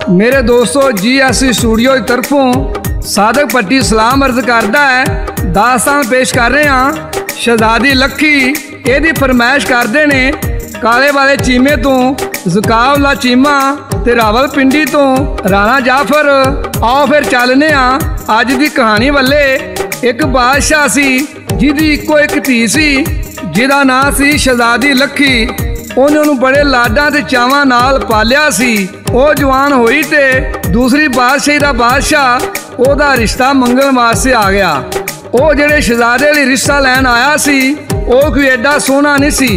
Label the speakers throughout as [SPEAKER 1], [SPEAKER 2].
[SPEAKER 1] मेरे दोस्तों GSC studio की तरफों सादक पट्टी सलाम अर्ज करता है। दास्तान पेश कर रहे हैं शहजादी लखी। यदी फरमाइश करते ने काले वाले चीमे तो ज़कावला चीमा ते रावल पिंडी तो राणा जाफर। आओ फिर चलने अज की कहानी वाले। एक बादशाह सी जिहदी इक्को एक धी सी जिहदा नाम सी शहजादी लखी। उन्होंने बड़े लाडा ते चावां नाल पालिया सी। वो जवान होई ते दूसरी बादशाही दा बादशाह ओदा रिश्ता मंगण वास्ते आ गया। वो जेड़े शहजादे लई रिश्ता लैन आया सी वो कोई एडा सोहना नहीं सी।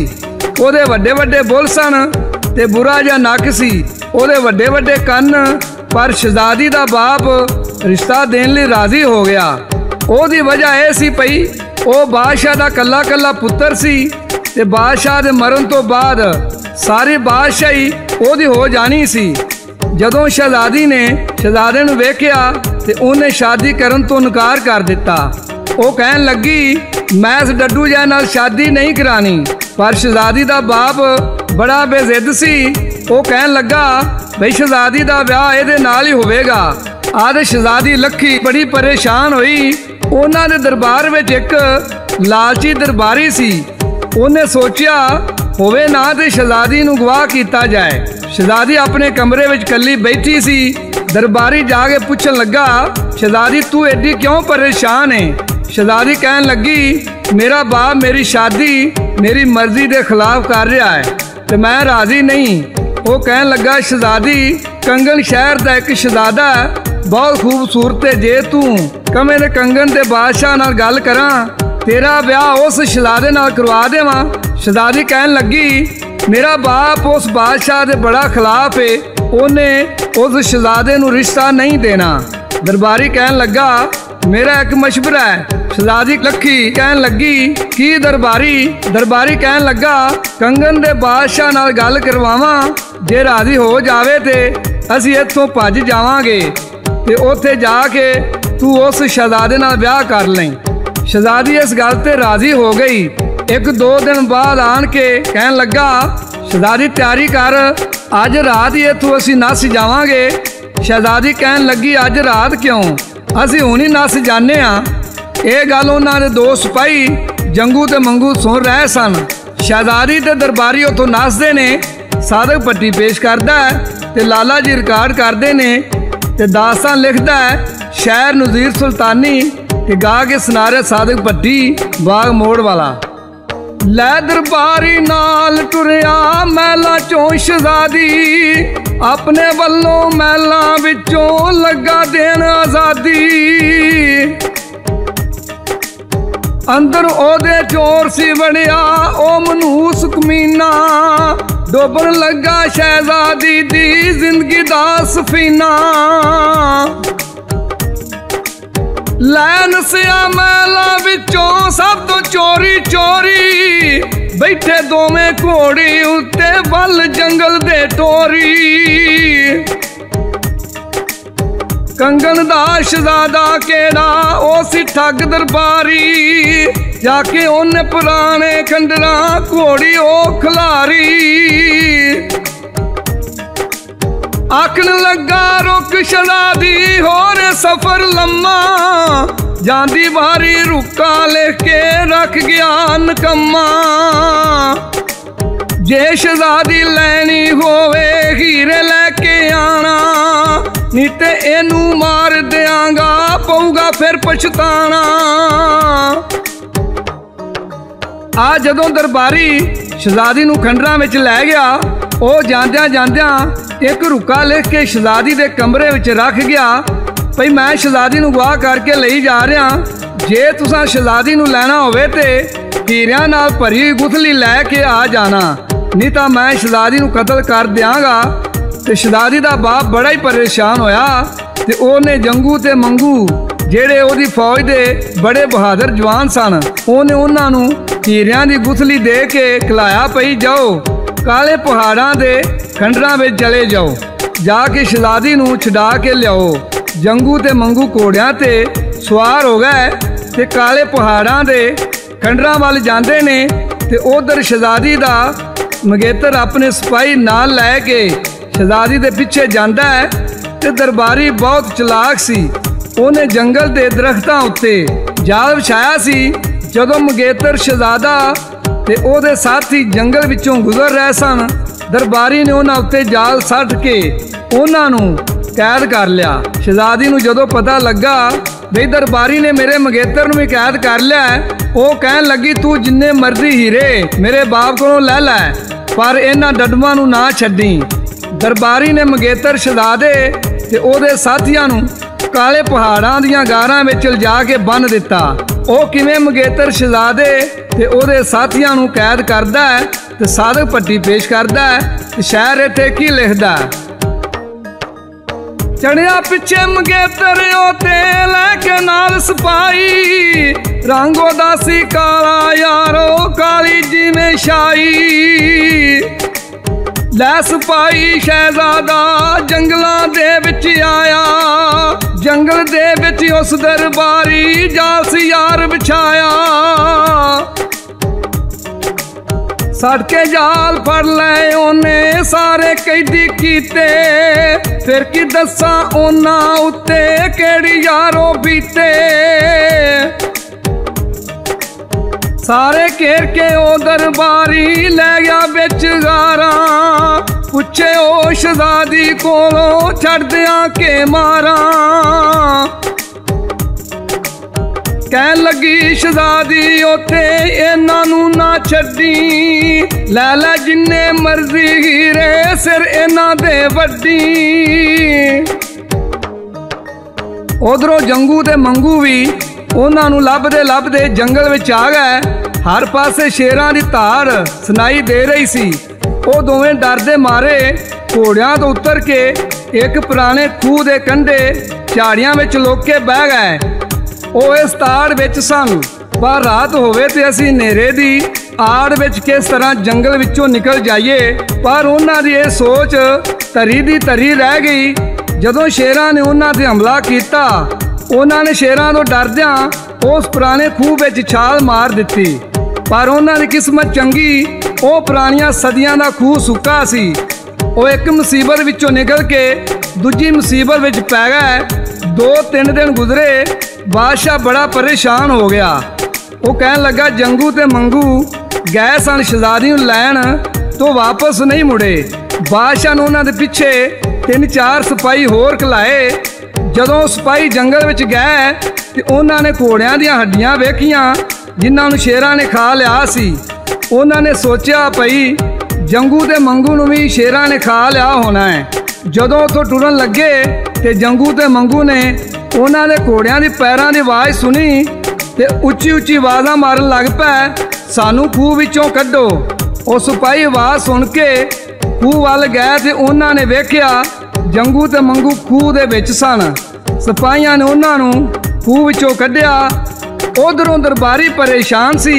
[SPEAKER 1] ओदे वड्डे वड्डे बुल सन ते बुरा जिहा नक सी। ओदे वड्डे वड्डे कन्न। पर शहजादी दा बाप रिश्ता देने लई राजी हो गया। ओदी वजह यह सी पई वो बादशाह दा कल्ला कल्ला पुत्तर सी ते बादशाह दे मरण तो बाद सारी बादशाही ओदी हो जानी सी। जदों शहजादी ने शहजादे नूं वेखिया ते उन्हें शादी करन तो इनकार कर दिता। वो कहन लगी मैं इस डड्डू जै नाल शादी नहीं करानी। पर शहजादी दा बाप बड़ा बेजिद सी। वो कहन लगा बई शहजादी दा ब्याह इहदे नाल ही होवेगा। आदे शहजादी लखी बड़ी परेशान हुई। उन्हां दे दरबार विच एक लालची दरबारी सी। उन्हें सोचिया होवे ना ते शहजादी नूं गवाह कीता जाए। शहजादी अपने कमरे विच कल्ली बैठी सी। दरबारी जाके पूछन लगा शहजादी तू एडी क्यों परेशान है। शहजादी कहन लगी मेरा बाप मेरी शादी मेरी मर्जी के खिलाफ कर रहा है तो मैं राजी नहीं। वो कहन लगा शहजादी कंगन शहर का एक शहजादा बहुत खूबसूरत है। जे तू कमे ने कंगन ते बादशाह नाल गल करा तेरा ब्याह उस शहजादे नाल करवा देवां। शहजादी कहन लगी मेरा बाप उस बादशाह दे बड़ा खिलाफ है। उन्हें उस शहजादे नूं रिश्ता नहीं देना। दरबारी कहन लगा मेरा एक मशवरा है। शहजादी लखी कहन लगी की दरबारी। दरबारी कहन लगा कंगन दे बादशाह नाल गल करवावां। जे राजी हो जावे ते असीं इत्थों भज जावांगे ते उत्थे जाके तू उस शहजादे नाल ब्याह कर लें। शहजादी इस गल ते राजी हो गई। एक दो दिन बाद आन के कहन लगा शहजादी तैयारी कर अज रात ही इत्थों असीं नस जावांगे। शहजादी कहन लगी अज रात क्यों असीं हुण ही नस जाने आ। यह गल उन्हां दे दो सिपाही जंगू ते मंगू सुन रहे सन। शहजादी ते दरबारी उत्थों नसदे ने। सादक पट्टी पेश करदा है ते लाला जी रिकॉर्ड करते ने ते दास्तान लिखदा है शायर नज़ीर सुल्तानी ते गा के सुना रहे सादक पट्टी बाग मोड़ वाला। लै दरबारी नाल टुरिया महलां चों शहजादी अपने वल्लों महलां विचों लगा देन आज़ादी। अंदर ओदे चोर सी वड़िया ओ मनूस कमीना डोबन लगा शहजादी दी जिंदगी दा सफीना। लैन सिया महला विचों सब तो चोरी चोरी बैठे दोवें घोड़ी उत्ते वल जंगल दे टोरी। कंगन दा शहजादा केड़ा ओ सी ठग दरबारी जाके उन्हें पुराने खंडरा घोड़ी ओ खिलारी। आखन लगा रुक शहजादी होर सफर लम्मा जांदी बारी रुका लिख के रख गया नकम्मा। जे शहजादी लैनी होवे हीरे लैके आना नी ते इनू मार देंगा पऊगा फिर पछताना। आ जदों दरबारी शहजादी नूं खंडरां विच लै गया वो जांदियां जांदियां एक रुका लिख के शहजादी दे कमरे विच रख गया भई मैं शहजादी नूं गवाह करके लई जा रहा। जे तुसां शहजादी नूं लैना होवे ते हीरियां नाल भरी हुई गुथली लैके आ जाना नहीं तां मैं शहजादी नूं कतल कर दियांगा। ते शहजादी दा बाप बड़ा ही परेशान होया ते ओने जंगू ते मंगू जेड़े ओदी फौज दे बड़े बहादुर जवान सन ओने उन्हां नूं हीरियां दी गुथली दे के खिलाया पई जाओ काले पहाड़ां दे खंडरां विच चले जाओ जाके शहजादी नूं छुड़ा के लियाओ। जंगू ते मंगू घोड़ियां ते सवार हो गए ते काले पहाड़ां दे खंडरां वल जांदे ने ते उधर शहजादी दा मंगेतर अपने सिपाही नाल लै के शहजादी दे पिछे जांदा है ते दरबारी बहुत चलाक सी। ਉਹਨੇ जंगल के दरख्तां उत्ते जाल विछाया सी। जदों मंगेतर शहजादा ते ਉਹਦੇ साथी जंगल विचों गुजर रहे सन, दरबारी ने उन्हां उत्ते जाल सट के उन्हां नूं कैद कर लिया। शहजादी नूं जदों पता लगा बई दरबारी ने मेरे मंगेतर नूं भी कैद कर लिया, ਉਹ कहन लगी तू जिन्ने मर्जी हीरे मेरे बाप कोलों लै लै, पर इन्हां डडमां नूं ना छड्डी। दरबारी ने मंगेतर शहजादे ते ਉਹਦੇ साथियां नूं काले पहाड़ां दियां गारां विच लिजा के बन दिता। ਉਹ किवें मंगेतर शहजादे ते ਉਹਦੇ साथियां नूं कैद करदा है ते साधक भट्टी पेश करदा है ते शायर इत्थे की लिखदा है। चढ़िया पिछे मंगेतर ते लैके नाल सिपाही, रंग ओदा सी काला यारो काली जिवें शाही। लै सिपाही शहजादा जंगलां दे विच आया, जंगल दे विच उस दरबारी जाल सी यार बिछाया। सड़के जाल फड़ लै ओने सारे कैदी कीते, फिर की दसा ओना उत्ते केड़ी यारो बीते। सारे घेर के ओ दरबारी लै गया बिच गारा, पुछे ओ शहजादी कोलों छड़दियां के मारा। कहन लगी शहजादी उत्ते इन्हां नूं ना छड्डी, लै लै जिन्ने मर्जी हीरे सिर इन्हां दे वड्डी। उधरों जंगू ते मंगू भी उन्हां नूं लभदे लभदे जंगल विच आ गए। हर पासे शेरां दी धाड़ सुनाई दे रही सी। ਉਹ ਦੋਵੇਂ डरदे मारे घोड़ियां तो उतर के एक पुराने खूह दे कंढे झाड़ियां विच लुक के बह गए। ਉਹ इस ताड़ विच सन, पर रात होवे ते असीं नेरे दी आड़ विच किस तरह जंगल विचों निकल जाइए। पर उन्हां दी इह सोच धरी दी धरी रह गई। जदों शेरां ने उन्हां ते हमला कीता, उन्हां ने शेरां तो डरदियां उस पुराने खूह विच छाल मार दित्ती। पर उन्हां दी किस्मत चंगी, ਉਹ ਪੁਰਾਣੀਆਂ ਸਦੀਆਂ ਦਾ ਖੂਹ ਸੁੱਕਾ ਸੀ। ਉਹ ਇੱਕ ਮੁਸੀਬਤ ਵਿੱਚੋਂ ਨਿਕਲ ਕੇ ਦੂਜੀ ਮੁਸੀਬਤ ਵਿੱਚ ਪੈ ਗਏ। 2-3 ਦਿਨ ਗੁਜ਼ਰੇ, ਬਾਦਸ਼ਾਹ ਬੜਾ ਪਰੇਸ਼ਾਨ ਹੋ ਗਿਆ। ਉਹ ਕਹਿਣ ਲੱਗਾ ਜੰਗੂ ਤੇ ਮੰਗੂ ਗਏ ਸਨ ਸ਼ਹਜ਼ਾਦੀ ਨੂੰ ਲੈਣ ਤੋਂ ਵਾਪਸ ਨਹੀਂ ਮੁੜੇ। ਬਾਦਸ਼ਾਹ ਨੇ ਉਹਨਾਂ ਦੇ ਪਿੱਛੇ 3-4 ਸਿਪਾਹੀ ਹੋਰ ਘਲਾਏ। ਜਦੋਂ ਸਿਪਾਹੀ ਜੰਗਲ ਵਿੱਚ ਗਏ ਤੇ ਉਹਨਾਂ ਨੇ ਘੋੜਿਆਂ ਦੀਆਂ ਹੱਡੀਆਂ ਵੇਖੀਆਂ ਜਿਨ੍ਹਾਂ ਨੂੰ ਸ਼ੇਰਾਂ ਨੇ ਖਾ ਲਿਆ ਸੀ। उन्होंने सोचा भई जंगू ते मंगू नूं भी शेरां ने खा लिया होना है। जदों उत्थों टुरन लगे ते जंगू ते मंगू ने उन्हां दे घोड़ियां दी पैरां दी आवाज़ सुनी ते उच्ची उच्ची आवाज़ां मारन लग पए, सानू खूह विचों कड्डो। उह सिपाही आवाज़ सुन के खूह वल गए ते उन्हां ने वेखिया जंगू ते मंगू खूह दे विच सन। सिपाहियां ने उन्हां नूं खूह विचों कड्ढिया। उधरों दरबारी परेशान सी।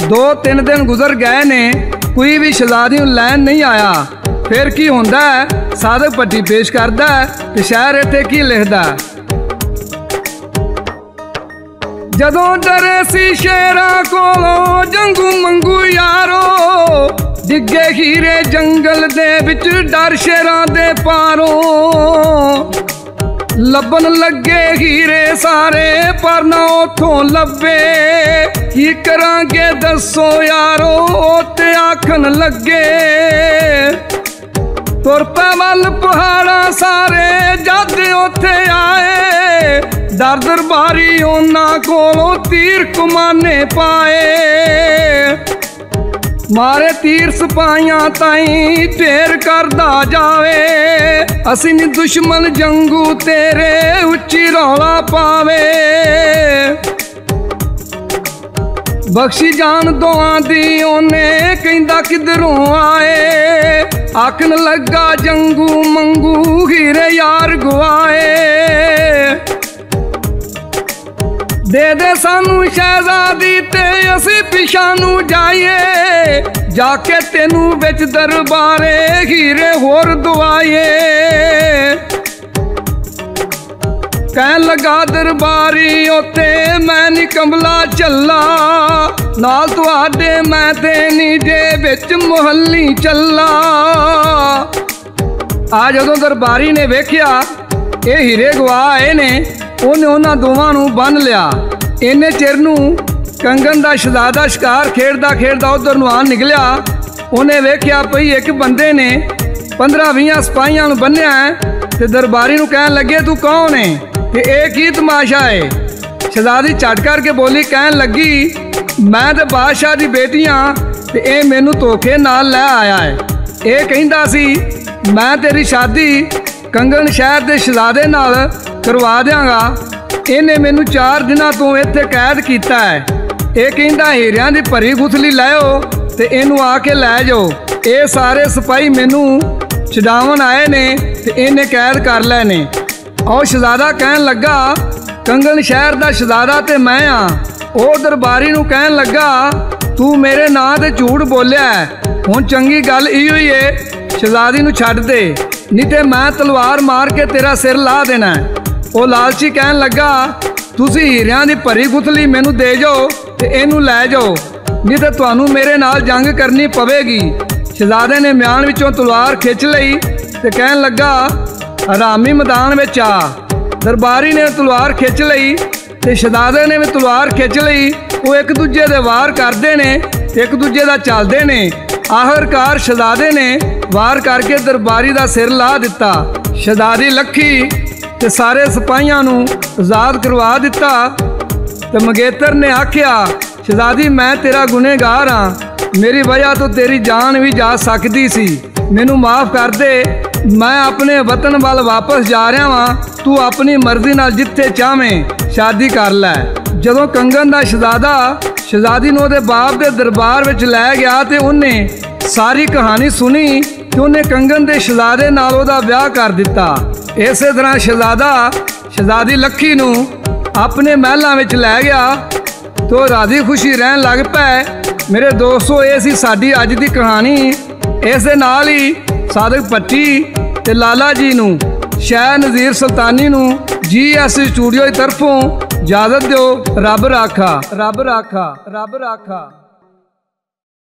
[SPEAKER 1] 2-3 दिन गुजर गए ने, कोई भी शहजादी नूं लैन नहीं आया। फिर की होंदा है, साधक भट्टी पेश करदा है ते शायर इत्थे की लिखदा है। जदों डरे सी शेरां कोलों जंगू मंगू यारो, डिगे हीरे जंगल दे विच डर शेरां दे पारों। लभन लगे हीरे सारे पर ना उथों लभे, की करांगे दसो यारो ओते आखन लगे। तुर पे वल पहाड़ा सारे जद उथे आए, डर दरबारी उन्हां कोलों तीर कमाने पाए। मारे तीर सिपाहियां ताईं ढेर करदा जावे, असीं नी दुश्मन जंगू तेरे उच्ची रौला पावे। बख्शी जान दुआ दी ओने कहंदा किधरों आए, आखन लगा जंगू मंगू हीरे यार गुआए। दे सानू शहजादी ते असी पिछा नू जाइए, जाके तेनू विच दरबारे हीरे होर दुआए। कहन लगा दरबारी उत्ते मैं नी कमला चला, नाल तुहाडे मैं ते नी जे विच मुहल्ली चला। आ जदों दरबारी ने वेखिया ਇਹ ਹੀਰੇ ਗਵਾ ਆਏ ਨੇ। ਉਹਨੇ ਉਹਨਾਂ ਦੋਵਾਂ ਨੂੰ ਬੰਨ ਲਿਆ। ਇੰਨੇ ਚਿਰ ਨੂੰ ਕੰਗਨ ਦਾ ਸ਼ਹਿਜ਼ਾਦਾ ਸ਼ਿਕਾਰ ਖੇਡਦਾ ਖੇਡਦਾ ਉਧਰ ਨੂੰ ਆਣ ਨਿਕਲਿਆ। ਉਹਨੇ ਵੇਖਿਆ ਪਈ ਇੱਕ ਬੰਦੇ ਨੇ 15-20 ਸਿਪਾਹੀਆਂ ਨੂੰ ਬੰਨਿਆ ਤੇ ਦਰਬਾਰੀ ਨੂੰ ਕਹਿਣ ਲੱਗੇ ਤੂੰ ਕੌਣ ਹੈ ਤੇ ਇਹ ਕੀ ਤਮਾਸ਼ਾ ਹੈ। ਸ਼ਹਿਜ਼ਾਦੀ ਝਟ ਕਰਕੇ ਬੋਲੀ, ਕਹਿਣ ਲੱਗੀ ਮੈਂ ਤੇ ਬਾਦਸ਼ਾਹ ਦੀ ਬੇਟੀ ਹਾਂ ਤੇ ਇਹ ਮੈਨੂੰ ਧੋਖੇ ਨਾਲ ਲੈ ਆਇਆ ਹੈ। ਇਹ ਕਹਿੰਦਾ ਸੀ ਮੈਂ ਤੇਰੀ ਸ਼ਾਦੀ ਕੰਗਨ ਸ਼ਹਿਰ ਦੇ ਸ਼ਹਿਜ਼ਾਦੇ ਨਾਲ ਕਰਵਾ ਦਿਆਂਗਾ। ਇਹਨੇ ਮੈਨੂੰ 4 ਦਿਨਾਂ ਤੋਂ ਇੱਥੇ ਕੈਦ ਕੀਤਾ ਹੈ। ਇਹ ਕਹਿੰਦਾ ਹੀਰਿਆਂ ਦੀ ਭਰੀ ਗੁਥਲੀ ਲਾਇਓ ਤੇ ਇਹਨੂੰ ਆ ਕੇ ਲੈ ਜਾਓ। ਇਹ ਸਾਰੇ ਸਿਪਾਹੀ ਮੈਨੂੰ ਛਡਾਉਣ ਆਏ ਨੇ ਤੇ ਇਹਨੇ ਕੈਦ ਕਰ ਲਏ ਨੇ। ਉਹ ਸ਼ਹਿਜ਼ਾਦਾ ਕਹਿਣ ਲੱਗਾ ਕੰਗਨ ਸ਼ਹਿਰ ਦਾ ਸ਼ਹਿਜ਼ਾਦਾ ਤੇ ਮੈਂ ਆ। ਉਹ ਦਰਬਾਰੀ ਨੂੰ ਕਹਿਣ ਲੱਗਾ ਤੂੰ ਮੇਰੇ ਨਾਂ ਤੇ ਝੂਠ ਬੋਲਿਆ। ਹੁਣ ਚੰਗੀ ਗੱਲ ਇਹੋ ਹੀ ਏ, ਸ਼ਹਿਜ਼ਾਦੀ ਨੂੰ ਛੱਡ ਦੇ ਨਹੀਂ ਤੇ ਮੈਂ ਤਲਵਾਰ ਮਾਰ ਕੇ ਤੇਰਾ ਸਿਰ ਲਾ ਦੇਣਾ। ਉਹ ਲਾਲਚੀ ਕਹਿਣ ਲੱਗਾ ਤੁਸੀਂ ਹੀਰਿਆਂ ਦੀ ਭਰੀ ਗੁਥਲੀ ਮੈਨੂੰ ਦੇ ਜਾਓ ਤੇ ਇਹਨੂੰ ਲੈ ਜਾਓ ਨਹੀਂ ਤੇ ਤੁਹਾਨੂੰ ਮੇਰੇ ਨਾਲ ਜੰਗ ਕਰਨੀ ਪਵੇਗੀ। ਸ਼ਹਿਜ਼ਾਦੇ ਨੇ ਮਿਆਨ ਵਿੱਚੋਂ ਤਲਵਾਰ ਖਿੱਚ ਲਈ ਤੇ ਕਹਿਣ ਲੱਗਾ ਹਰਾਮੀ ਮੈਦਾਨ ਵਿੱਚ ਆ। ਦਰਬਾਰੀ ਨੇ ਤਲਵਾਰ ਖਿੱਚ ਲਈ ਤੇ ਸ਼ਹਿਜ਼ਾਦੇ ਨੇ ਵੀ ਤਲਵਾਰ ਖਿੱਚ ਲਈ। ਉਹ ਇੱਕ ਦੂਜੇ ਦੇ ਵਾਰ ਕਰਦੇ ਨੇ ਤੇ ਇੱਕ ਦੂਜੇ ਦਾ ਚੱਲਦੇ ਨੇ। ਆਖਰਕਾਰ ਸ਼ਹਿਜ਼ਾਦੇ ਨੇ ਵਾਰ ਕਰਕੇ ਦਰਬਾਰੀ ਦਾ ਸਿਰ ਲਾ ਦਿੱਤਾ। ਸ਼ਹਿਜ਼ਾਦੀ ਲੱਖੀ ਤੇ ਸਾਰੇ ਸਿਪਾਹੀਆਂ ਨੂੰ ਆਜ਼ਾਦ ਕਰਵਾ ਦਿੱਤਾ। ਤੇ ਮੰਗੇਤਰ ਨੇ ਆਖਿਆ ਸ਼ਹਿਜ਼ਾਦੀ ਮੈਂ ਤੇਰਾ ਗੁਨੇਗਾਰ ਹਾਂ, ਮੇਰੀ ਵਜ੍ਹਾ ਤੋਂ ਤੇਰੀ ਜਾਨ ਵੀ ਜਾ ਸਕਦੀ ਸੀ, ਮੈਨੂੰ ਮਾਫ ਕਰ ਦੇ। ਮੈਂ ਆਪਣੇ ਵਤਨ ਵੱਲ ਵਾਪਸ ਜਾ ਰਿਹਾ ਵਾਂ, ਤੂੰ ਆਪਣੀ ਮਰਜ਼ੀ ਨਾਲ ਜਿੱਥੇ ਚਾਹਵੇਂ ਸ਼ਾਦੀ ਕਰ ਲੈ। ਜਦੋਂ ਕੰਗਨ ਦਾ ਸ਼ਹਿਜ਼ਾਦਾ ਸ਼ਹਿਜ਼ਾਦੀ ਨੂੰ ਉਹਦੇ ਬਾਪ ਦੇ ਦਰਬਾਰ ਵਿੱਚ ਲੈ ਗਿਆ ਤੇ ਉਹਨੇ ਸਾਰੀ ਕਹਾਣੀ ਸੁਣੀ ਤੇ ਉਹਨੇ ਕੰਗਨ ਦੇ ਸ਼ਹਿਜ਼ਾਦੇ ਨਾਲ ਉਹਦਾ ਵਿਆਹ ਕਰ ਦਿੱਤਾ। ਇਸੇ ਤਰ੍ਹਾਂ ਸ਼ਹਿਜ਼ਾਦਾ ਸ਼ਹਿਜ਼ਾਦੀ ਲੱਖੀ ਨੂੰ ਆਪਣੇ ਮਹਿਲਾਂ ਵਿੱਚ ਲੈ ਗਿਆ ਤੇ ਉਹ ਰਾਜ਼ੀ ਖੁਸ਼ੀ ਰਹਿਣ ਲੱਗ ਪਏ। ਮੇਰੇ ਦੋਸਤੋ ਇਹ ਸੀ ਸਾਡੀ ਅੱਜ ਦੀ ਕਹਾਣੀ। ਇਸ ਦੇ ਨਾਲ ਹੀ ਸਾਦਕ ਭੱਟੀ ਤੇ ਲਾਲਾ ਜੀ ਨੂੰ ਸ਼ਾਹ ਨਜ਼ੀਰ ਸੁਲਤਾਨੀ ਨੂੰ GS ਸਟੂਡੀਓ ਦੀ ਤਰਫੋਂ ਇਜਾਜ਼ਤ ਦਿਓ। ਰੱਬ ਰਾਖਾ, ਰੱਬ ਰਾਖਾ, ਰੱਬ ਰਾਖਾ।